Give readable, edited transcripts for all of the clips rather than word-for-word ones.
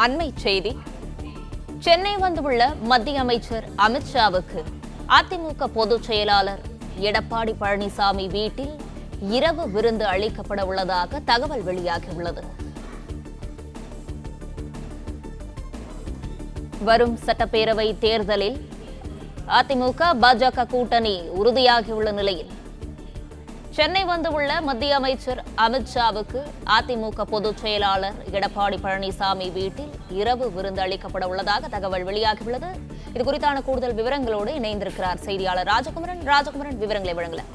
அண்மை செய்தி. சென்னை வந்துள்ள மத்திய அமைச்சர் அமித்ஷாவுக்கு அதிமுக பொதுச் செயலாளர் எடப்பாடி பழனிசாமி வீட்டில் இரவு விருந்து அளிக்கப்பட உள்ளதாக தகவல் வெளியாகியுள்ளது. வரும் சட்டப்பேரவை தேர்தலில் அதிமுக பாஜக கூட்டணி உறுதியாகியுள்ள நிலையில் சென்னை வந்துள்ள மத்திய அமைச்சர் அமித்ஷாவுக்கு அதிமுக பொதுச் செயலாளர் எடப்பாடி பழனிசாமி வீட்டில் இரவு விருந்து அளிக்கப்பட உள்ளதாக தகவல் வெளியாகியுள்ளது. இது குறித்தான கூடுதல் விவரங்களோடு இணைந்திருக்கிறார் செய்தியாளர் ராஜகுமரன். விவரங்களை வழங்கலாம்.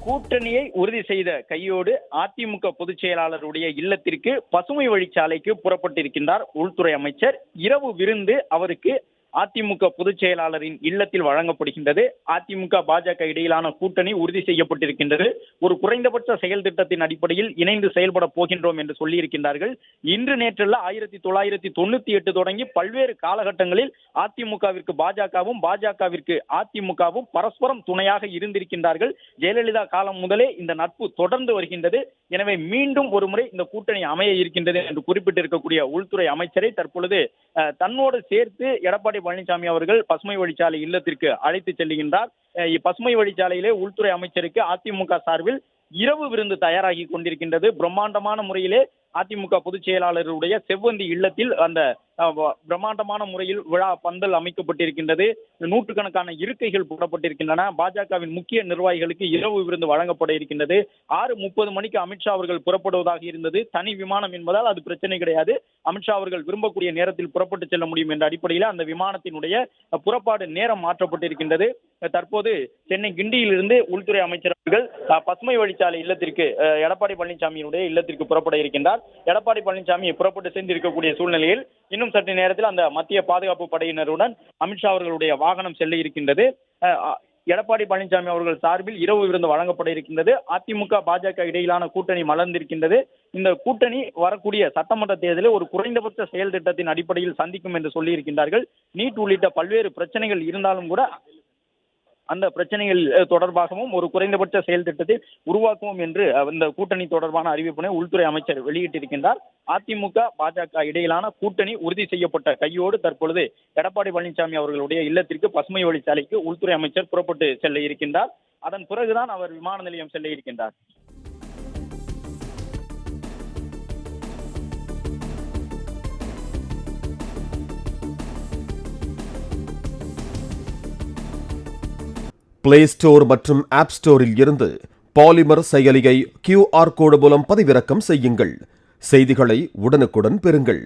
கூட்டணியை உறுதி செய்த கையோடு அதிமுக பொதுச் செயலாளருடைய இல்லத்திற்கு பசுமை வழிச்சாலைக்கு புறப்பட்டிருக்கின்றார் உள்துறை அமைச்சர். இரவு விருந்து அவருக்கு அதிமுக பொதுச் செயலாளரின் இல்லத்தில் வழங்கப்படுகின்றது. அதிமுக பாஜக இடையிலான கூட்டணி உறுதி செய்யப்பட்டிருக்கின்றது. ஒரு குறைந்தபட்ச செயல் திட்டத்தின் அடிப்படையில் இணைந்து செயல்பட போகின்றோம் என்று சொல்லியிருக்கின்றார்கள். இன்று நேற்றல்ல 1998 தொடங்கி பல்வேறு காலகட்டங்களில் அதிமுகவிற்கு பாஜகவும் பாஜகவிற்கு அதிமுகவும் பரஸ்பரம் துணையாக இருந்திருக்கின்றார்கள். ஜெயலலிதா காலம் முதலே இந்த நட்பு தொடர்ந்து வருகின்றது. எனவே மீண்டும் ஒரு முறை இந்த கூட்டணி அமைய இருக்கின்றது என்று குறிப்பிட்டிருக்கக்கூடிய உள்துறை அமைச்சரை தற்பொழுது தன்னோடு சேர்த்து எடப்பாடி பழனிசாமி அவர்கள் பசுமை வழிச்சாலை இல்லத்திற்கு அழைத்து செல்லுகின்றார். பசுமை வழிச்சாலையிலே உள்துறை அமைச்சருக்கு அதிமுக சார்பில் இரவு விருந்து தயாராகி கொண்டிருக்கின்றது. பிரம்மாண்டமான முறையிலே அதிமுக பொதுச் செயலாளருடைய செவ்வந்தி இல்லத்தில் அந்த பிரம்மாண்டமான முறையில் விழா பந்தல் அமைக்கப்பட்டிருக்கின்றது. நூற்றுக்கணக்கான இருக்கைகள் போடப்பட்டிருக்கின்றன. பாஜகவின் முக்கிய நிர்வாகிகளுக்கு இரவு விருந்து வழங்கப்பட இருக்கின்றது. 6:30 மணிக்கு அமித்ஷா அவர்கள் புறப்படுவதாக இருந்தது. தனி விமானம் என்பதால் அது பிரச்சனை கிடையாது. அமித்ஷா அவர்கள் விரும்பக்கூடிய நேரத்தில் புறப்பட்டு செல்ல முடியும் என்ற அடிப்படையில் அந்த விமானத்தினுடைய புறப்பாடு நேரம் மாற்றப்பட்டிருக்கின்றது. தற்போது சென்னை கிண்டியிலிருந்து உள்துறை அமைச்சர் அவர்கள் பசுமை வழிச்சாலை இல்லத்திற்கு எடப்பாடி பழனிசாமியினுடைய இல்லத்திற்கு புறப்பட இருக்கின்றார். எடப்பாடி பழனிசாமி புறப்பட்டு சென்றிருக்கக்கூடிய சூழ்நிலையில் இன்னும் சற்று நேரத்தில் அந்த மத்திய பாதுகாப்பு படையினருடன் அமித்ஷா அவர்களுடைய வாகனம் செல்ல இருக்கின்றது. எடப்பாடி பழனிசாமி அவர்கள் சார்பில் இரவு விருந்து வழங்கப்பட இருக்கின்றது. அதிமுக பாஜக இடையிலான கூட்டணி மலர்ந்திருக்கின்றது. இந்த கூட்டணி வரக்கூடிய சட்டமன்ற தேர்தலில் ஒரு குறைந்தபட்ச செயல் திட்டத்தின் அடிப்படையில் சந்திக்கும் என்று சொல்லி இருக்கின்றார்கள். நீட் உள்ளிட்ட பல்வேறு பிரச்சனைகள் இருந்தாலும் கூட அந்த பிரச்சனைகள் தொடர்பாகவும் ஒரு குறைந்தபட்ச செயல் திட்டத்தை உருவாக்குவோம் என்று இந்த கூட்டணி தொடர்பான அறிவிப்பினை உள்துறை அமைச்சர் வெளியிட்டிருக்கின்றார். அதிமுக பாஜக இடையிலான கூட்டணி உறுதி செய்யப்பட்ட கையோடு தற்பொழுது எடப்பாடி பழனிசாமி அவர்களுடைய இல்லத்திற்கு பசுமை வழிச்சாலைக்கு உள்துறை அமைச்சர் புறப்பட்டு செல்ல இருக்கின்றார். அதன் பிறகுதான் அவர் விமான நிலையம் செல்ல இருக்கின்றார். பிளே ஸ்டோர் மற்றும் ஆப் ஸ்டோரில் இருந்து பாலிமர் செயலியை QR கோடு மூலம் பதிவிறக்கம் செய்யுங்கள். செய்திகளை உடனுக்குடன் பெறுங்கள்.